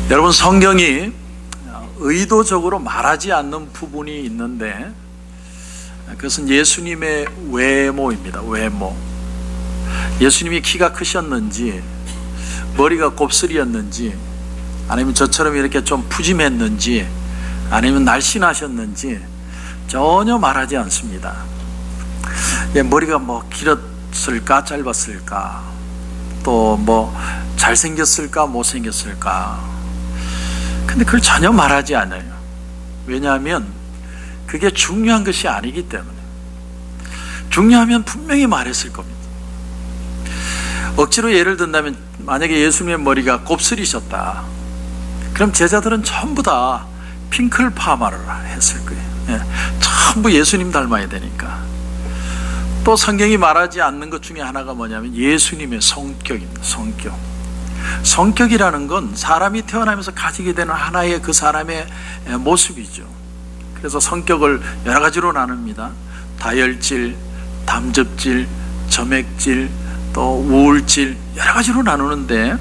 여러분, 성경이 의도적으로 말하지 않는 부분이 있는데 그것은 예수님의 외모입니다. 외모. 예수님이 키가 크셨는지, 머리가 곱슬이었는지, 아니면 저처럼 이렇게 좀 푸짐했는지, 아니면 날씬하셨는지 전혀 말하지 않습니다. 머리가 길었을까 짧았을까, 또 잘생겼을까 못생겼을까, 근데 그걸 전혀 말하지 않아요. 왜냐하면 그게 중요한 것이 아니기 때문에. 중요하면 분명히 말했을 겁니다. 억지로 예를 든다면, 만약에 예수님의 머리가 곱슬이셨다, 그럼 제자들은 전부 다 핑클 파마를 했을 거예요. 전부 예수님 닮아야 되니까. 또 성경이 말하지 않는 것 중에 하나가 뭐냐면 예수님의 성격입니다. 성격이라는 건 사람이 태어나면서 가지게 되는 하나의 그 사람의 모습이죠. 그래서 성격을 여러 가지로 나눕니다. 다혈질, 담즙질, 점액질, 또 우울질, 여러 가지로 나누는데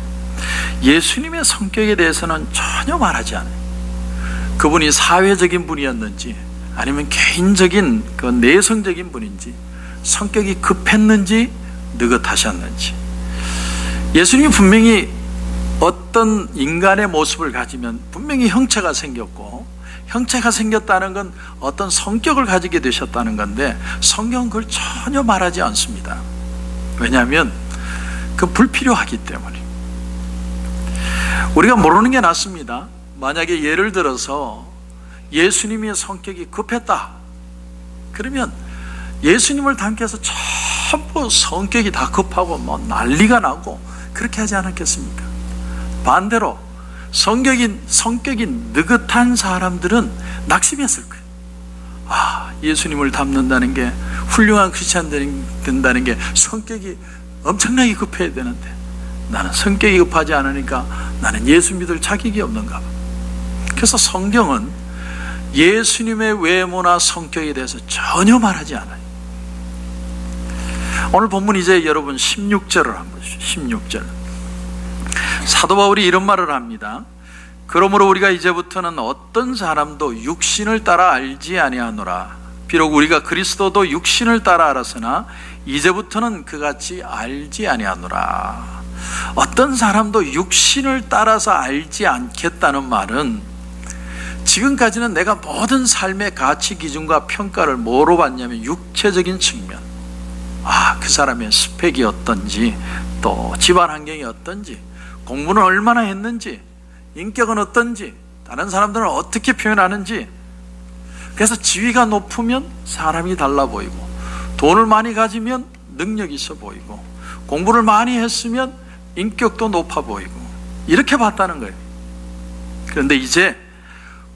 예수님의 성격에 대해서는 전혀 말하지 않아요. 그분이 사회적인 분이었는지, 아니면 개인적인 그 내성적인 분인지, 성격이 급했는지 느긋하셨는지, 예수님이 분명히 어떤 인간의 모습을 가지면 분명히 형체가 생겼고, 형체가 생겼다는 건 어떤 성격을 가지게 되셨다는 건데, 성경은 그걸 전혀 말하지 않습니다. 왜냐하면 그 불필요하기 때문에. 우리가 모르는 게 낫습니다. 만약에 예를 들어서 예수님의 성격이 급했다, 그러면 예수님을 닮게 해서 전부 성격이 다 급하고 난리가 나고 그렇게 하지 않았겠습니까? 반대로 성격이 느긋한 사람들은 낙심했을 거예요. 예수님을 닮는다는 게, 훌륭한 크리스찬들이 된다는 게 성격이 엄청나게 급해야 되는데 나는 성격이 급하지 않으니까 나는 예수 믿을 자격이 없는가 봐. 그래서 성경은 예수님의 외모나 성격에 대해서 전혀 말하지 않아요. 오늘 본문 이제 여러분 16절을 한번 보시죠. 16절. 사도 바울이 이런 말을 합니다. 그러므로 우리가 이제부터는 어떤 사람도 육신을 따라 알지 아니하노라. 비록 우리가 그리스도도 육신을 따라 알았으나 이제부터는 그같이 알지 아니하노라. 어떤 사람도 육신을 따라서 알지 않겠다는 말은, 지금까지는 내가 모든 삶의 가치 기준과 평가를 뭐로 봤냐면 육체적인 측면, 그 사람의 스펙이 어떤지, 또 집안 환경이 어떤지, 공부는 얼마나 했는지, 인격은 어떤지, 다른 사람들은 어떻게 표현하는지. 그래서 지위가 높으면 사람이 달라 보이고, 돈을 많이 가지면 능력이 있어 보이고, 공부를 많이 했으면 인격도 높아 보이고, 이렇게 봤다는 거예요. 그런데 이제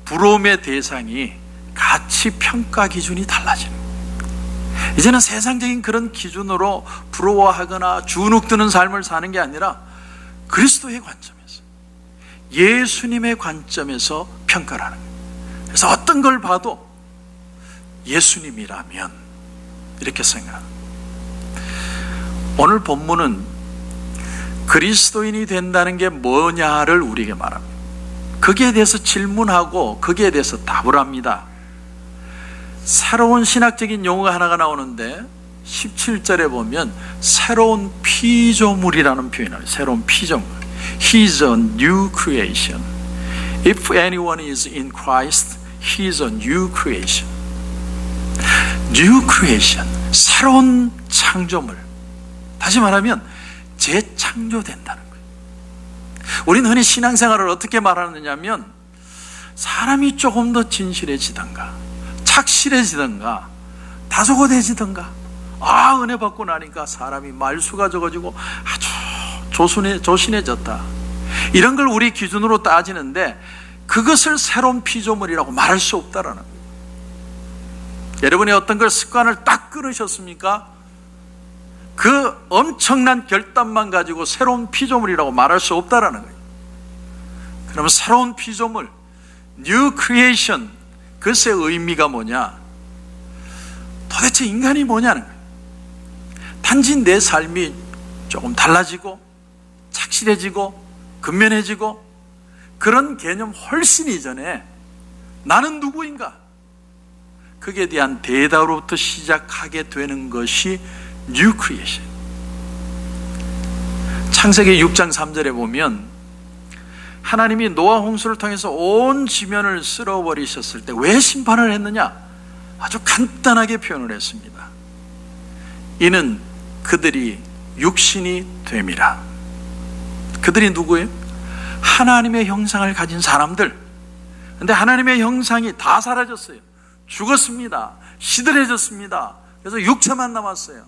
부러움의 대상이 가치 평가 기준이 달라지는 거예요. 이제는 세상적인 그런 기준으로 부러워하거나 주눅드는 삶을 사는 게 아니라 그리스도의 관점에서, 예수님의 관점에서 평가를 하는 거예요. 그래서 어떤 걸 봐도 예수님이라면 이렇게 생각합니다. 오늘 본문은 그리스도인이 된다는 게 뭐냐를 우리에게 말합니다. 거기에 대해서 질문하고 거기에 대해서 답을 합니다. 새로운 신학적인 용어가 하나가 나오는데 17절에 보면 새로운 피조물이라는 표현을 해요. 새로운 피조물. He is a new creation. If anyone is in Christ, he is a new creation. New creation. 새로운 창조물. 다시 말하면 재창조된다는 거예요. 우리는 흔히 신앙생활을 어떻게 말하느냐면, 사람이 조금 더 진실해지던가, 착실해지던가, 다소곳해지던가, 은혜 받고 나니까 사람이 말수가 적어지고 아주 조신해졌다, 이런 걸 우리 기준으로 따지는데, 그것을 새로운 피조물이라고 말할 수 없다라는 거예요. 여러분이 어떤 걸 습관을 딱 끊으셨습니까? 그 엄청난 결단만 가지고 새로운 피조물이라고 말할 수 없다라는 거예요. 그러면 새로운 피조물, New Creation, 그것의 의미가 뭐냐? 도대체 인간이 뭐냐는 거예요. 단지 내 삶이 조금 달라지고 착실해지고 근면해지고, 그런 개념 훨씬 이전에 나는 누구인가? 그에 대한 대답으로부터 시작하게 되는 것이 뉴 크리에이션. 창세기 6장 3절에 보면 하나님이 노아 홍수를 통해서 온 지면을 쓸어버리셨을 때 왜 심판을 했느냐? 아주 간단하게 표현을 했습니다. 이는 그들이 육신이 됨이라. 그들이 누구예요? 하나님의 형상을 가진 사람들. 근데 하나님의 형상이 다 사라졌어요. 죽었습니다. 시들해졌습니다. 그래서 육체만 남았어요.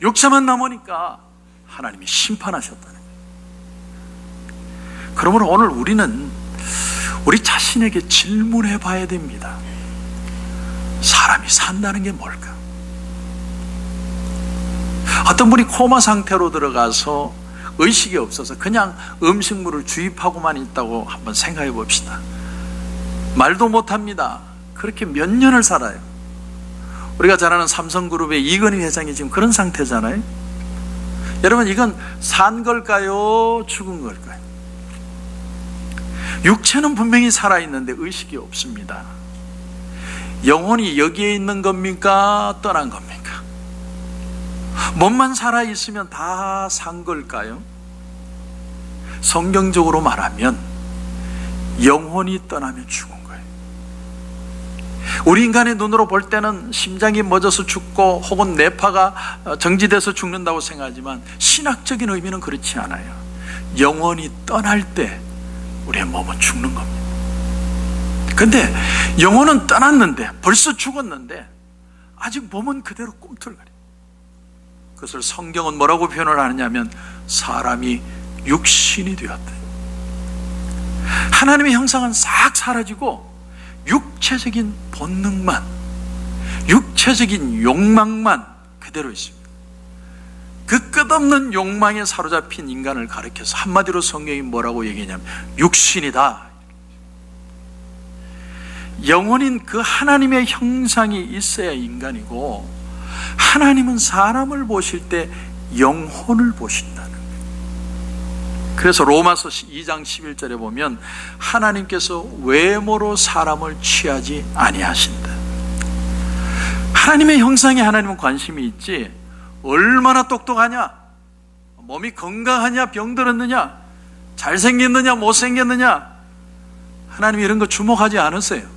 육체만 남으니까 하나님이 심판하셨다는 거예요. 그러므로 오늘 우리는 우리 자신에게 질문해 봐야 됩니다. 사람이 산다는 게 뭘까? 어떤 분이 코마 상태로 들어가서 의식이 없어서 그냥 음식물을 주입하고만 있다고 한번 생각해 봅시다. 말도 못합니다. 그렇게 몇 년을 살아요. 우리가 잘 아는 삼성그룹의 이건희 회장이 지금 그런 상태잖아요. 여러분, 이건 산 걸까요? 죽은 걸까요? 육체는 분명히 살아있는데 의식이 없습니다. 영혼이 여기에 있는 겁니까? 떠난 겁니까? 몸만 살아있으면 다 산 걸까요? 성경적으로 말하면 영혼이 떠나면 죽은 거예요. 우리 인간의 눈으로 볼 때는 심장이 멎어서 죽고 혹은 뇌파가 정지돼서 죽는다고 생각하지만 신학적인 의미는 그렇지 않아요. 영혼이 떠날 때 우리의 몸은 죽는 겁니다. 근데 영혼은 떠났는데, 벌써 죽었는데 아직 몸은 그대로 꿈틀거려요. 그것을 성경은 뭐라고 표현을 하느냐면 사람이 육신이 되었다. 하나님의 형상은 싹 사라지고 육체적인 본능만, 육체적인 욕망만 그대로 있습니다. 그 끝없는 욕망에 사로잡힌 인간을 가리켜서 한마디로 성경이 뭐라고 얘기하냐면 육신이다. 영혼인 그 하나님의 형상이 있어야 인간이고, 하나님은 사람을 보실 때 영혼을 보신다는 거예요. 그래서 로마서 2장 11절에 보면 하나님께서 외모로 사람을 취하지 아니하신다. 하나님의 형상에 하나님은 관심이 있지, 얼마나 똑똑하냐, 몸이 건강하냐, 병들었느냐, 잘생겼느냐, 못생겼느냐, 하나님이 이런 거 주목하지 않으세요.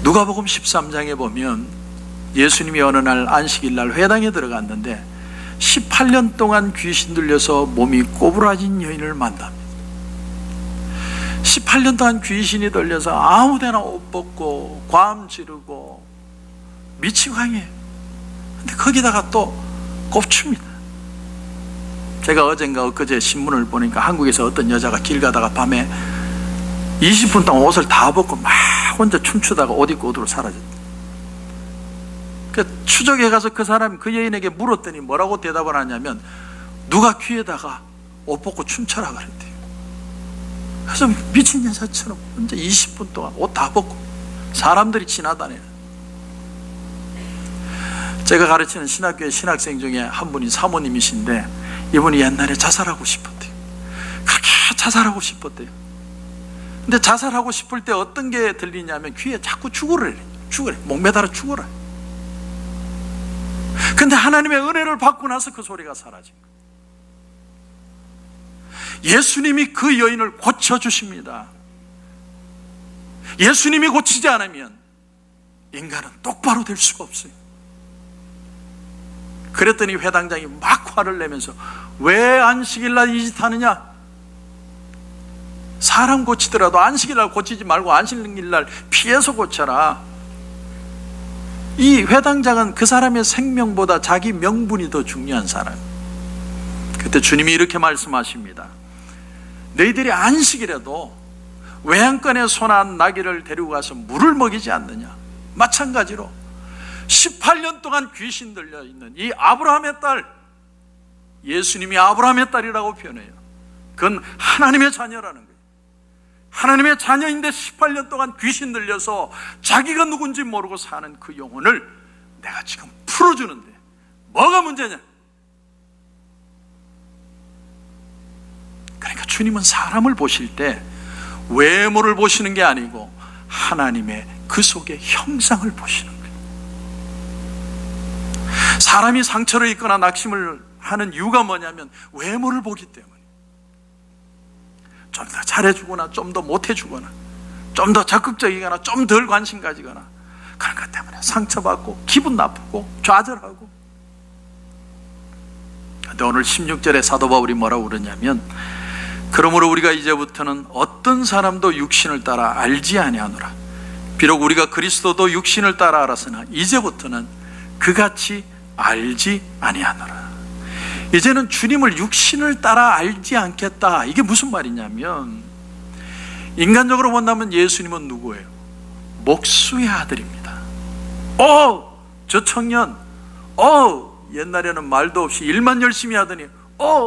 누가복음 13장에 보면 예수님이 어느 날 안식일 날 회당에 들어갔는데 18년 동안 귀신 들려서 몸이 꼬부라진 여인을 만납니다. 18년 동안 귀신이 들려서 아무데나 옷 벗고 괌 지르고 미치광이에요. 근데 거기다가 또 꼽춥니다. 제가 어젠가 엊그제 신문을 보니까 한국에서 어떤 여자가 길 가다가 밤에 20분 동안 옷을 다 벗고 막 혼자 춤추다가 옷 입고 옷으로 사라졌다. 그 추적해 가서 그 사람이 그 여인에게 물었더니 뭐라고 대답을 하냐면 누가 귀에다가 옷 벗고 춤춰라 그랬대요. 그래서 미친 여자처럼 혼자 20분 동안 옷 다 벗고 사람들이 지나다녀요. 제가 가르치는 신학교의 신학생 중에 한 분이 사모님이신데 이분이 옛날에 자살하고 싶었대요. 그렇게 자살하고 싶었대요. 근데 자살하고 싶을 때 어떤 게 들리냐면 귀에 자꾸 죽으래. 목매달아 죽어라. 근데 하나님의 은혜를 받고 나서 그 소리가 사라진 거예요. 예수님이 그 여인을 고쳐주십니다. 예수님이 고치지 않으면 인간은 똑바로 될 수가 없어요. 그랬더니 회당장이 막 화를 내면서 왜 안식일날 이 짓 하느냐? 사람 고치더라도 안식일날 고치지 말고 안식일날 피해서 고쳐라. 이 회당장은 그 사람의 생명보다 자기 명분이 더 중요한 사람. 그때 주님이 이렇게 말씀하십니다. 너희들이 안식일에도 외양간에 소난 나귀를 데리고 가서 물을 먹이지 않느냐? 마찬가지로 18년 동안 귀신 들려 있는 이 아브라함의 딸, 예수님이 아브라함의 딸이라고 표현해요. 그건 하나님의 자녀라는 거예요. 하나님의 자녀인데 18년 동안 귀신 들려서 자기가 누군지 모르고 사는 그 영혼을 내가 지금 풀어주는데 뭐가 문제냐? 그러니까 주님은 사람을 보실 때 외모를 보시는 게 아니고 하나님의 그 속의 형상을 보시는 거예요. 사람이 상처를 입거나 낙심을 하는 이유가 뭐냐면 외모를 보기 때문에, 좀 더 잘해주거나 좀 더 못해주거나 좀 더 적극적이거나 좀 덜 관심 가지거나 그런 것 때문에 상처받고 기분 나쁘고 좌절하고. 근데 오늘 16절에 사도 바울이 뭐라고 그러냐면, 그러므로 우리가 이제부터는 어떤 사람도 육신을 따라 알지 아니하노라. 비록 우리가 그리스도도 육신을 따라 알았으나 이제부터는 그같이 알지 아니하노라. 이제는 주님을 육신을 따라 알지 않겠다. 이게 무슨 말이냐면, 인간적으로 본다면 예수님은 누구예요? 목수의 아들입니다. 저 청년, 옛날에는 말도 없이 일만 열심히 하더니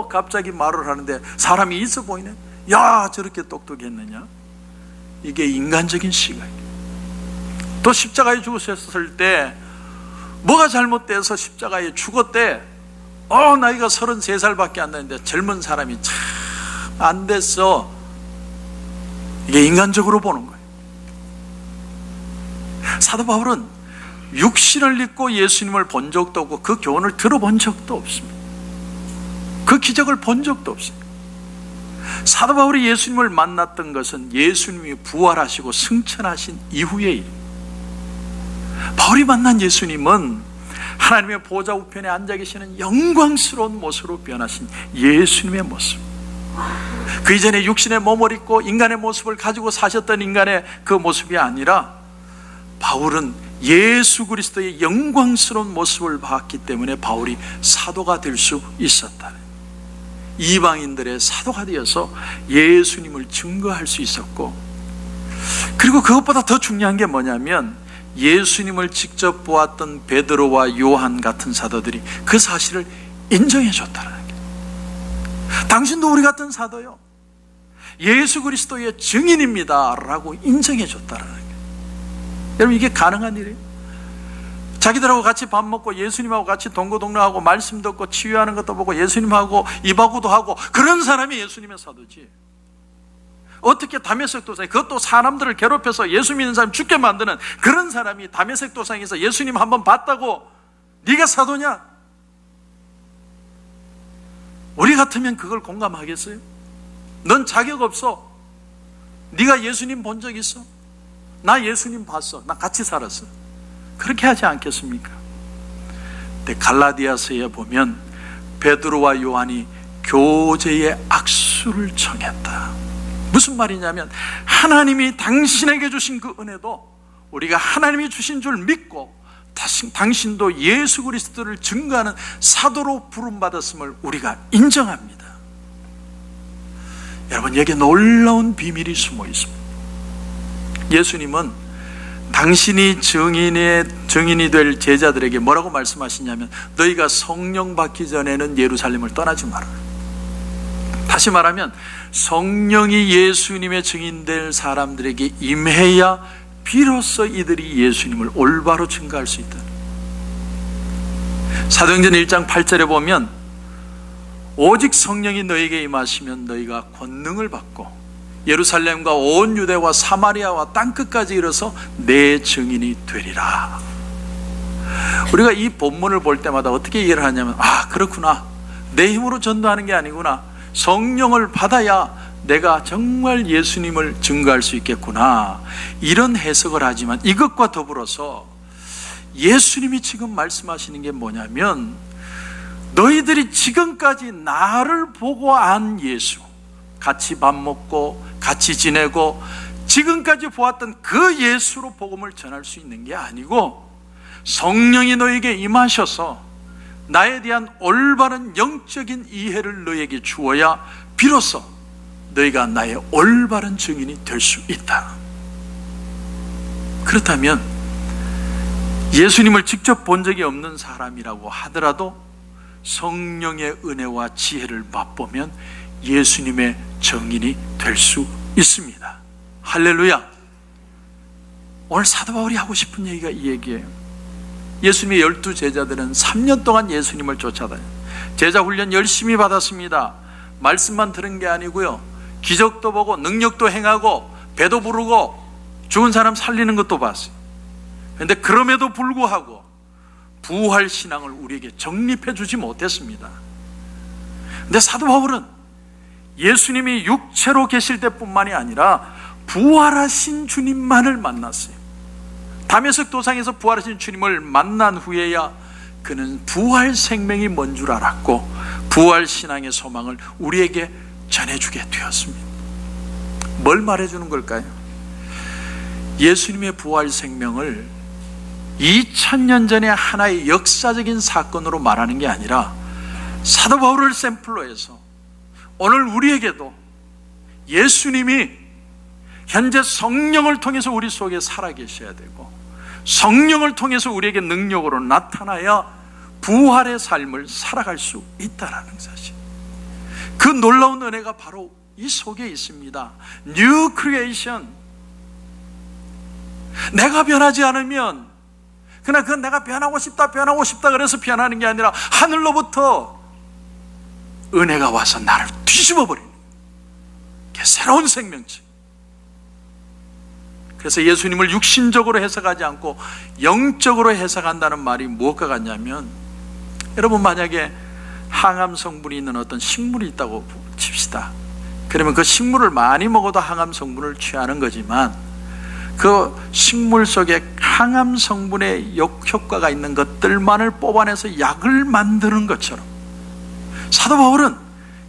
갑자기 말을 하는데 사람이 있어 보이네. 야, 저렇게 똑똑했느냐? 이게 인간적인 시각이에요. 또 십자가에 죽으셨을 때 뭐가 잘못돼서 십자가에 죽었대? 나이가 33살밖에 안 되는데 젊은 사람이 참 안 됐어. 이게 인간적으로 보는 거예요. 사도 바울은 육신을 입고 예수님을 본 적도 없고 그 교훈을 들어본 적도 없습니다. 그 기적을 본 적도 없습니다. 사도 바울이 예수님을 만났던 것은 예수님이 부활하시고 승천하신 이후의 일. 바울이 만난 예수님은 하나님의 보좌 우편에 앉아 계시는 영광스러운 모습으로 변하신 예수님의 모습. 그 이전에 육신의 몸을 입고 인간의 모습을 가지고 사셨던 인간의 그 모습이 아니라, 바울은 예수 그리스도의 영광스러운 모습을 봤기 때문에 바울이 사도가 될 수 있었다. 이방인들의 사도가 되어서 예수님을 증거할 수 있었고, 그리고 그것보다 더 중요한 게 뭐냐면, 예수님을 직접 보았던 베드로와 요한 같은 사도들이 그 사실을 인정해 줬다는 거예요. 당신도 우리 같은 사도요, 예수 그리스도의 증인입니다 라고 인정해 줬다는 거예요. 여러분, 이게 가능한 일이에요? 자기들하고 같이 밥 먹고 예수님하고 같이 동고동락하고 말씀 듣고 치유하는 것도 보고 예수님하고 입하고도 하고 그런 사람이 예수님의 사도지. 어떻게 다메섹 도상, 그것도 사람들을 괴롭혀서 예수 믿는 사람 죽게 만드는 그런 사람이 다메섹 도상에서 예수님 한번 봤다고 네가 사도냐? 우리 같으면 그걸 공감하겠어요? 넌 자격 없어. 네가 예수님 본 적 있어? 나 예수님 봤어. 나 같이 살았어. 그렇게 하지 않겠습니까? 근데 갈라디아서에 보면 베드로와 요한이 교제의 악수를 청했다. 무슨 말이냐면, 하나님이 당신에게 주신 그 은혜도 우리가 하나님이 주신 줄 믿고 당신도 예수 그리스도를 증거하는 사도로 부름받았음을 우리가 인정합니다. 여러분, 여기에 놀라운 비밀이 숨어 있습니다. 예수님은 당신이 증인이 될 제자들에게 뭐라고 말씀하시냐면, 너희가 성령 받기 전에는 예루살렘을 떠나지 마라. 다시 말하면 성령이 예수님의 증인될 사람들에게 임해야 비로소 이들이 예수님을 올바로 증거할 수 있다. 사도행전 1장 8절에 보면, 오직 성령이 너희에게 임하시면 너희가 권능을 받고 예루살렘과 온 유대와 사마리아와 땅끝까지 이르러서 내 증인이 되리라. 우리가 이 본문을 볼 때마다 어떻게 이해를 하냐면, 그렇구나, 내 힘으로 전도하는 게 아니구나, 성령을 받아야 내가 정말 예수님을 증거할 수 있겠구나, 이런 해석을 하지만, 이것과 더불어서 예수님이 지금 말씀하시는 게 뭐냐면, 너희들이 지금까지 나를 보고 안 예수, 같이 밥 먹고 같이 지내고 지금까지 보았던 그 예수로 복음을 전할 수 있는 게 아니고, 성령이 너에게 임하셔서 나에 대한 올바른 영적인 이해를 너에게 주어야 비로소 너희가 나의 올바른 증인이 될 수 있다. 그렇다면 예수님을 직접 본 적이 없는 사람이라고 하더라도 성령의 은혜와 지혜를 맛보면 예수님의 증인이 될 수 있습니다. 할렐루야. 오늘 사도 바울이 하고 싶은 얘기가 이 얘기예요. 예수님의 12 제자들은 3년 동안 예수님을 쫓아다녀요. 제자 훈련 열심히 받았습니다. 말씀만 들은 게 아니고요, 기적도 보고 능력도 행하고 배도 부르고 죽은 사람 살리는 것도 봤어요. 그런데 그럼에도 불구하고 부활 신앙을 우리에게 정립해 주지 못했습니다. 그런데 사도 바울은 예수님이 육체로 계실 때뿐만이 아니라 부활하신 주님만을 만났어요. 다메섹 도상에서 부활하신 주님을 만난 후에야 그는 부활 생명이 뭔 줄 알았고 부활 신앙의 소망을 우리에게 전해주게 되었습니다. 뭘 말해주는 걸까요? 예수님의 부활 생명을 2000년 전의 하나의 역사적인 사건으로 말하는 게 아니라 사도 바울을 샘플로 해서 오늘 우리에게도 예수님이 현재 성령을 통해서 우리 속에 살아계셔야 되고 성령을 통해서 우리에게 능력으로 나타나야 부활의 삶을 살아갈 수 있다는 사실, 그 놀라운 은혜가 바로 이 속에 있습니다. New Creation. 내가 변하지 않으면, 그러나 그건 내가 변하고 싶다 그래서 변하는 게 아니라 하늘로부터 은혜가 와서 나를 뒤집어버리는 게 새로운 생명체. 그래서 예수님을 육신적으로 해석하지 않고 영적으로 해석한다는 말이 무엇과 같냐면, 여러분 만약에 항암 성분이 있는 어떤 식물이 있다고 칩시다. 그러면 그 식물을 많이 먹어도 항암 성분을 취하는 거지만 그 식물 속에 항암 성분의 효과가 있는 것들만을 뽑아내서 약을 만드는 것처럼 사도 바울은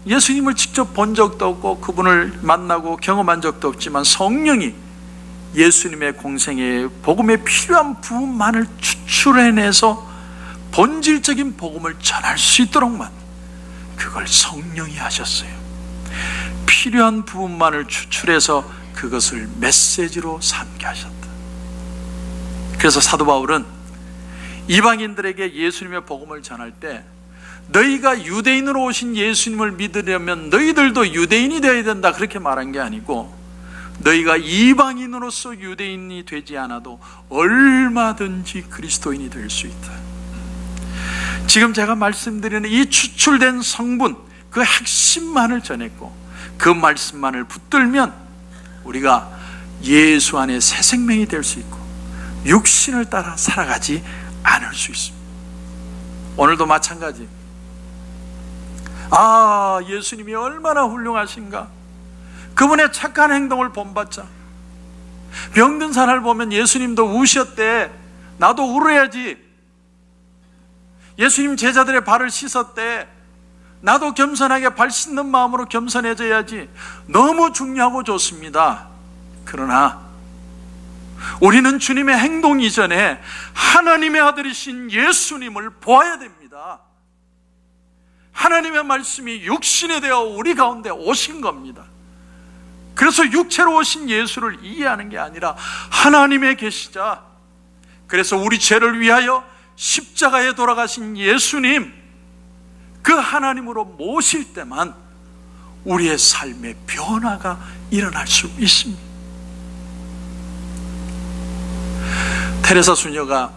예수님을 직접 본 적도 없고 그분을 만나고 경험한 적도 없지만 성령이 예수님의 공생의 복음에 필요한 부분만을 추출해내서 본질적인 복음을 전할 수 있도록만 그걸 성령이 하셨어요. 필요한 부분만을 추출해서 그것을 메시지로 삼게 하셨다. 그래서 사도 바울은 이방인들에게 예수님의 복음을 전할 때 너희가 유대인으로 오신 예수님을 믿으려면 너희들도 유대인이 되어야 된다 그렇게 말한 게 아니고, 너희가 이방인으로서 유대인이 되지 않아도 얼마든지 그리스도인이 될 수 있다. 지금 제가 말씀드리는 이 추출된 성분, 그 핵심만을 전했고 그 말씀만을 붙들면 우리가 예수 안에 새 생명이 될 수 있고 육신을 따라 살아가지 않을 수 있습니다. 오늘도 마찬가지. 예수님이 얼마나 훌륭하신가. 그분의 착한 행동을 본받자. 병든 사람을 보면 예수님도 우셨대. 나도 울어야지. 예수님 제자들의 발을 씻었대. 나도 겸손하게 발 씻는 마음으로 겸손해져야지. 너무 중요하고 좋습니다. 그러나 우리는 주님의 행동 이전에 하나님의 아들이신 예수님을 보아야 됩니다. 하나님의 말씀이 육신이 되어 우리 가운데 오신 겁니다. 그래서 육체로 오신 예수를 이해하는 게 아니라 하나님의 계시자, 그래서 우리 죄를 위하여 십자가에 돌아가신 예수님, 그 하나님으로 모실 때만 우리의 삶의 변화가 일어날 수 있습니다. 테레사 수녀가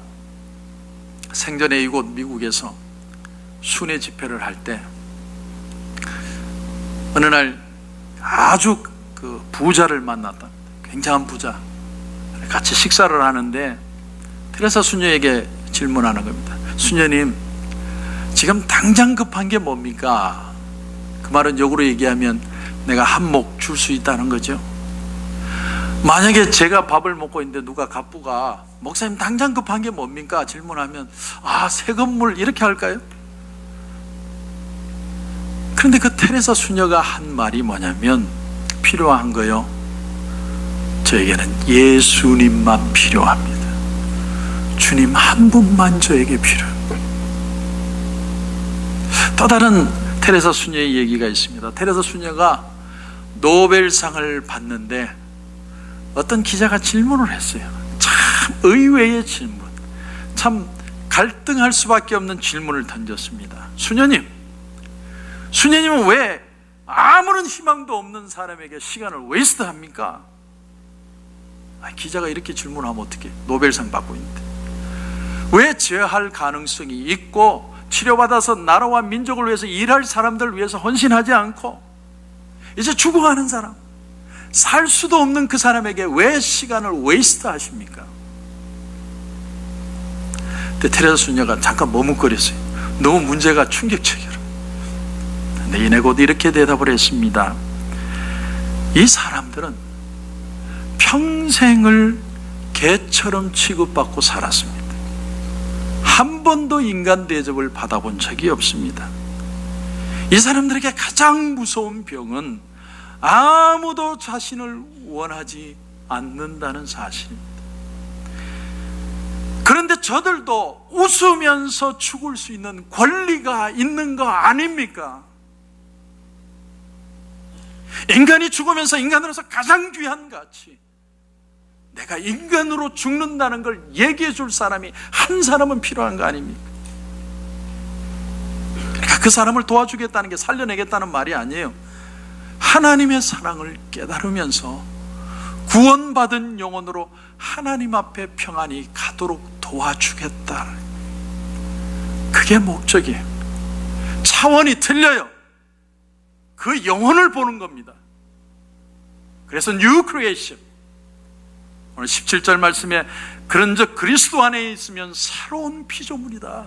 생전에 이곳 미국에서 순회 집회를 할 때 어느 날 아주 그 부자를 만났다. 굉장한 부자. 같이 식사를 하는데 테레사 수녀에게 질문하는 겁니다. 수녀님, 지금 당장 급한 게 뭡니까? 그 말은 역으로 얘기하면 내가 한몫 줄 수 있다는 거죠. 만약에 제가 밥을 먹고 있는데 누가 갑부가 목사님 당장 급한 게 뭡니까? 질문하면 새 건물 이렇게 할까요? 그런데 그 테레사 수녀가 한 말이 뭐냐면, 필요한 거요, 저에게는 예수님만 필요합니다. 주님 한 분만 저에게 필요합니다. 또 다른 테레사 수녀의 얘기가 있습니다. 테레사 수녀가 노벨상을 받는데 어떤 기자가 질문을 했어요. 참 의외의 질문, 참 갈등할 수밖에 없는 질문을 던졌습니다. 수녀님은 왜 아무런 희망도 없는 사람에게 시간을 웨이스트합니까? 기자가 이렇게 질문하면 어떡해? 노벨상 받고 있는데. 왜 죄할 가능성이 있고 치료받아서 나라와 민족을 위해서 일할 사람들을 위해서 헌신하지 않고 이제 죽어가는 사람, 살 수도 없는 그 사람에게 왜 시간을 웨이스트 하십니까? 근데 테레사 수녀가 잠깐 머뭇거렸어요. 너무 문제가 충격적이라. 근데 이내 곧 이렇게 대답을 했습니다. 이 사람들은 평생을 개처럼 취급받고 살았습니다. 한 번도 인간 대접을 받아본 적이 없습니다. 이 사람들에게 가장 무서운 병은 아무도 자신을 원하지 않는다는 사실입니다. 그런데 저들도 웃으면서 죽을 수 있는 권리가 있는 거 아닙니까? 인간이 죽으면서 인간으로서 가장 귀한 가치, 내가 인간으로 죽는다는 걸 얘기해 줄 사람이 한 사람은 필요한 거 아닙니까? 그러니까 그 사람을 도와주겠다는 게 살려내겠다는 말이 아니에요. 하나님의 사랑을 깨달으면서 구원받은 영혼으로 하나님 앞에 평안히 가도록 도와주겠다. 그게 목적이에요. 차원이 틀려요. 그 영혼을 보는 겁니다. 그래서 New Creation, 오늘 17절 말씀에 그런즉 그리스도 안에 있으면 새로운 피조물이다.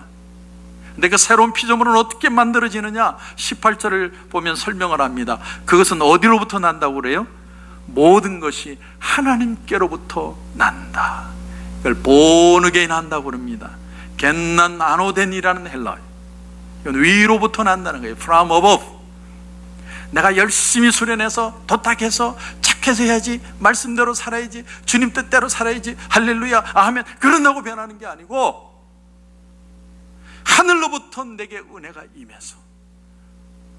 근데 그 새로운 피조물은 어떻게 만들어지느냐? 18절을 보면 설명을 합니다. 그것은 어디로부터 난다고 그래요? 모든 것이 하나님께로부터 난다. 이걸 본어게인 한다고 그럽니다. 겐난 아노덴이라는 헬라어예요. 이건 위로부터 난다는 거예요. From above. 내가 열심히 수련해서 도탁해서 착해서 해야지, 말씀대로 살아야지, 주님 뜻대로 살아야지, 할렐루야 아멘, 그런다고 변하는 게 아니고 하늘로부터 내게 은혜가 임해서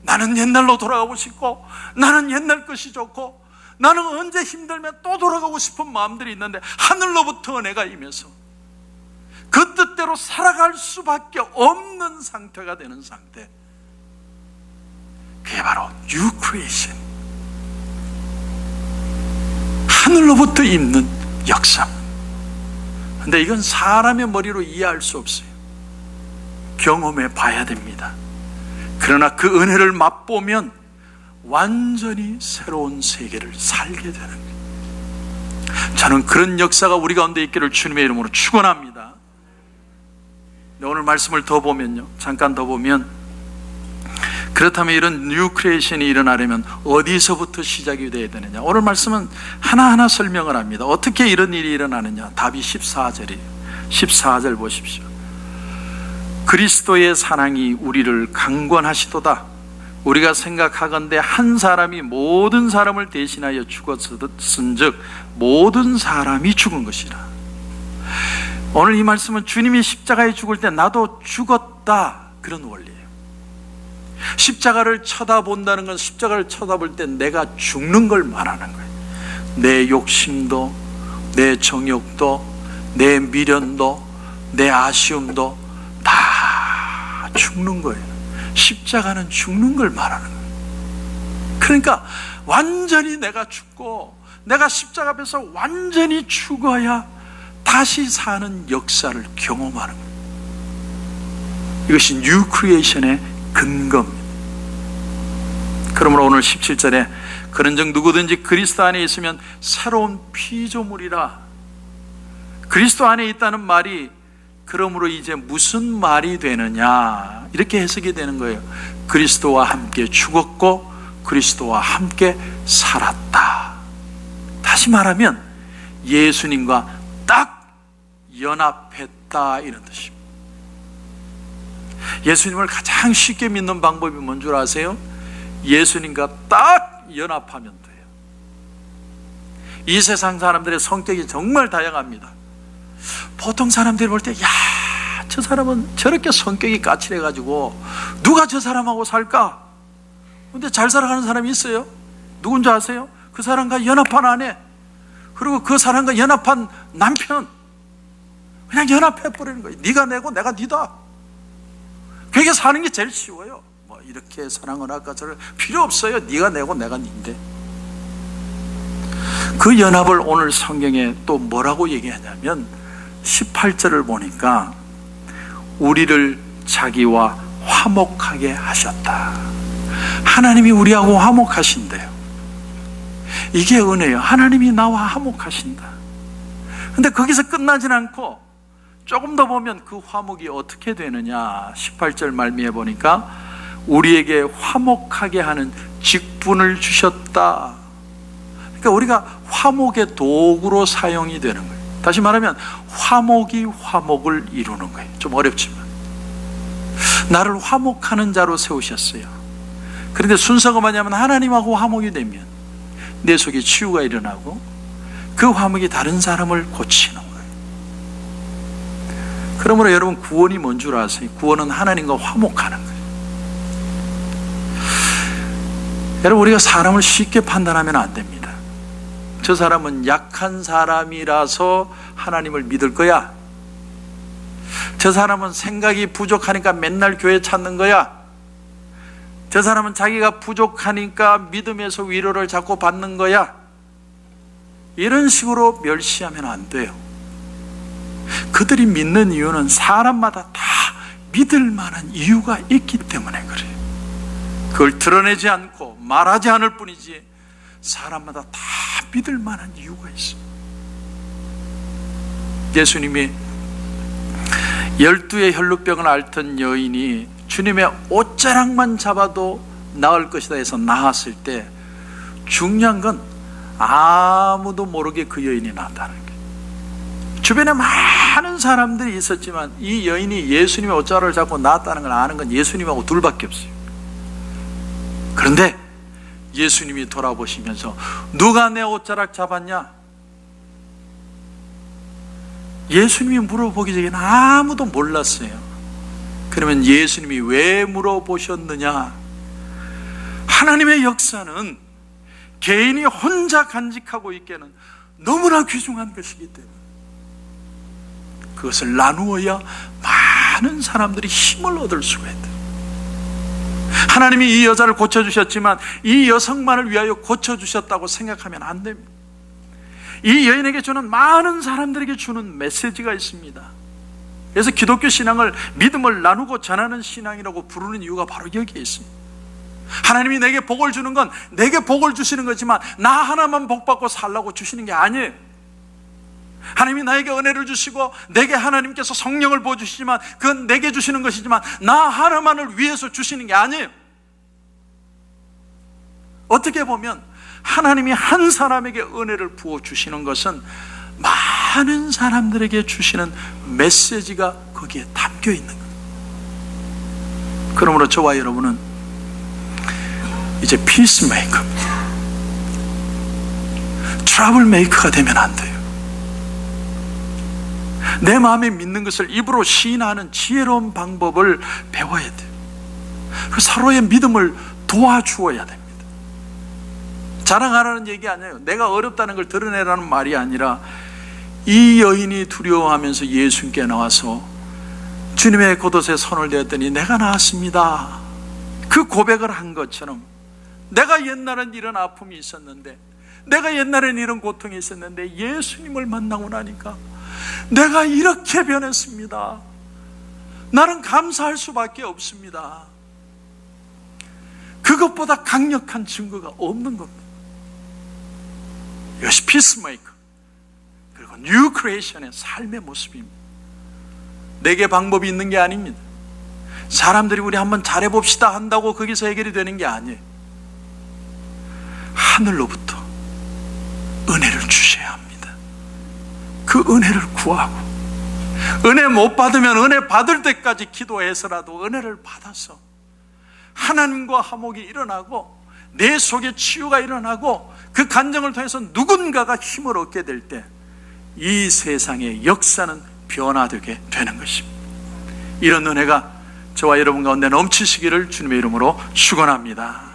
나는 옛날로 돌아가고 싶고, 나는 옛날 것이 좋고, 나는 언제 힘들면 또 돌아가고 싶은 마음들이 있는데 하늘로부터 은혜가 임해서 그 뜻대로 살아갈 수밖에 없는 상태가 되는 상태, 그게 바로 New Creation, 하늘로부터 임는 역사. 근데 이건 사람의 머리로 이해할 수 없어요. 경험해 봐야 됩니다. 그러나 그 은혜를 맛보면 완전히 새로운 세계를 살게 되는 거예요. 저는 그런 역사가 우리 가운데 있기를 주님의 이름으로 축원합니다. 오늘 말씀을 더 보면요, 잠깐 더 보면, 그렇다면 이런 뉴 크리에이션이 일어나려면 어디서부터 시작이 되어야 되느냐? 오늘 말씀은 하나하나 설명을 합니다. 어떻게 이런 일이 일어나느냐? 답이 14절이에요. 14절 보십시오. 그리스도의 사랑이 우리를 강권하시도다. 우리가 생각하건대 한 사람이 모든 사람을 대신하여 죽었은즉 모든 사람이 죽은 것이라. 오늘 이 말씀은 주님이 십자가에 죽을 때 나도 죽었다, 그런 원리예요. 십자가를 쳐다본다는 건, 십자가를 쳐다볼 때 내가 죽는 걸 말하는 거예요. 내 욕심도, 내 정욕도, 내 미련도, 내 아쉬움도 다 죽는 거예요. 십자가는 죽는 걸 말하는 거예요. 그러니까 완전히 내가 죽고, 내가 십자가 앞에서 완전히 죽어야 다시 사는 역사를 경험하는 거예요. 이것이 뉴 크리에이션의 근거입니다. 그러므로 오늘 17절에 그런즉 누구든지 그리스도 안에 있으면 새로운 피조물이라. 그리스도 안에 있다는 말이 그러므로 이제 무슨 말이 되느냐, 이렇게 해석이 되는 거예요. 그리스도와 함께 죽었고 그리스도와 함께 살았다. 다시 말하면 예수님과 딱 연합했다, 이런 뜻입니다. 예수님을 가장 쉽게 믿는 방법이 뭔 줄 아세요? 예수님과 딱 연합하면 돼요. 이 세상 사람들의 성격이 정말 다양합니다. 보통 사람들이 볼 때, 야, 저 사람은 저렇게 성격이 까칠해가지고 누가 저 사람하고 살까? 근데 잘 살아가는 사람이 있어요. 누군지 아세요? 그 사람과 연합한 아내, 그리고 그 사람과 연합한 남편, 그냥 연합해버리는 거예요. 네가 내고 내가 네다. 그게 사는 게 제일 쉬워요. 뭐 이렇게 사랑을 할까, 저를 필요 없어요. 네가 내고 내가 네인데. 그 연합을 오늘 성경에 또 뭐라고 얘기하냐면 18절을 보니까 우리를 자기와 화목하게 하셨다. 하나님이 우리하고 화목하신대요. 이게 은혜예요. 하나님이 나와 화목하신다. 근데 거기서 끝나진 않고 조금 더 보면 그 화목이 어떻게 되느냐. 18절 말미에 보니까 우리에게 화목하게 하는 직분을 주셨다. 그러니까 우리가 화목의 도구로 사용이 되는 거예요. 다시 말하면 화목이 화목을 이루는 거예요. 좀 어렵지만 나를 화목하는 자로 세우셨어요. 그런데 순서가 뭐냐면 하나님하고 화목이 되면 내 속에 치유가 일어나고 그 화목이 다른 사람을 고치는 거예요. 그러므로 여러분, 구원이 뭔 줄 아세요? 구원은 하나님과 화목하는 거예요. 여러분, 우리가 사람을 쉽게 판단하면 안 됩니다. 저 사람은 약한 사람이라서 하나님을 믿을 거야. 저 사람은 생각이 부족하니까 맨날 교회 찾는 거야. 저 사람은 자기가 부족하니까 믿음에서 위로를 자꾸 받는 거야. 이런 식으로 멸시하면 안 돼요. 그들이 믿는 이유는 사람마다 다 믿을 만한 이유가 있기 때문에 그래요. 그걸 드러내지 않고 말하지 않을 뿐이지 사람마다 다 믿을 만한 이유가 있어요. 예수님이 12의 혈루병을 앓던 여인이 주님의 옷자락만 잡아도 나을 것이다 해서 나았을 때 중요한 건 아무도 모르게 그 여인이 나았다는 거예요. 주변에 많은 사람들이 있었지만 이 여인이 예수님의 옷자락을 잡고 나았다는 걸 아는 건 예수님하고 둘밖에 없어요. 그런데 예수님이 돌아보시면서 누가 내 옷자락 잡았냐? 예수님이 물어보기 전에는 아무도 몰랐어요. 그러면 예수님이 왜 물어보셨느냐? 하나님의 역사는 개인이 혼자 간직하고 있기에는 너무나 귀중한 것이기 때문에 그것을 나누어야 많은 사람들이 힘을 얻을 수가 있다. 하나님이 이 여자를 고쳐주셨지만 이 여성만을 위하여 고쳐주셨다고 생각하면 안 됩니다. 이 여인에게 주는 많은 사람들에게 주는 메시지가 있습니다. 그래서 기독교 신앙을 믿음을 나누고 전하는 신앙이라고 부르는 이유가 바로 여기에 있습니다. 하나님이 내게 복을 주는 건 내게 복을 주시는 거지만 나 하나만 복받고 살라고 주시는 게 아니에요. 하나님이 나에게 은혜를 주시고 내게 하나님께서 성령을 부어주시지만 그건 내게 주시는 것이지만 나 하나만을 위해서 주시는 게 아니에요. 어떻게 보면 하나님이 한 사람에게 은혜를 부어주시는 것은 많은 사람들에게 주시는 메시지가 거기에 담겨 있는 거예요. 그러므로 저와 여러분은 이제 피스메이커입니다. 트러블 메이커가 되면 안 돼요. 내 마음에 믿는 것을 입으로 시인하는 지혜로운 방법을 배워야 돼요. 서로의 믿음을 도와주어야 됩니다. 자랑하라는 얘기 아니에요. 내가 어렵다는 걸 드러내라는 말이 아니라 이 여인이 두려워하면서 예수님께 나와서 주님의 겉옷에 손을 대었더니 내가 나았습니다. 그 고백을 한 것처럼 내가 옛날엔 이런 아픔이 있었는데, 내가 옛날엔 이런 고통이 있었는데 예수님을 만나고 나니까 내가 이렇게 변했습니다. 나는 감사할 수밖에 없습니다. 그것보다 강력한 증거가 없는 겁니다. 이것이 피스메이커 그리고 뉴 크리에이션의 삶의 모습입니다. 내게 방법이 있는 게 아닙니다. 사람들이 우리 한번 잘해봅시다 한다고 거기서 해결이 되는 게 아니에요. 하늘로부터 은혜를 주셔야 합니다. 그 은혜를 구하고, 은혜 못 받으면 은혜 받을 때까지 기도해서라도 은혜를 받아서 하나님과 화목이 일어나고 내 속에 치유가 일어나고 그 간증을 통해서 누군가가 힘을 얻게 될 때 이 세상의 역사는 변화되게 되는 것입니다. 이런 은혜가 저와 여러분 가운데 넘치시기를 주님의 이름으로 축원합니다.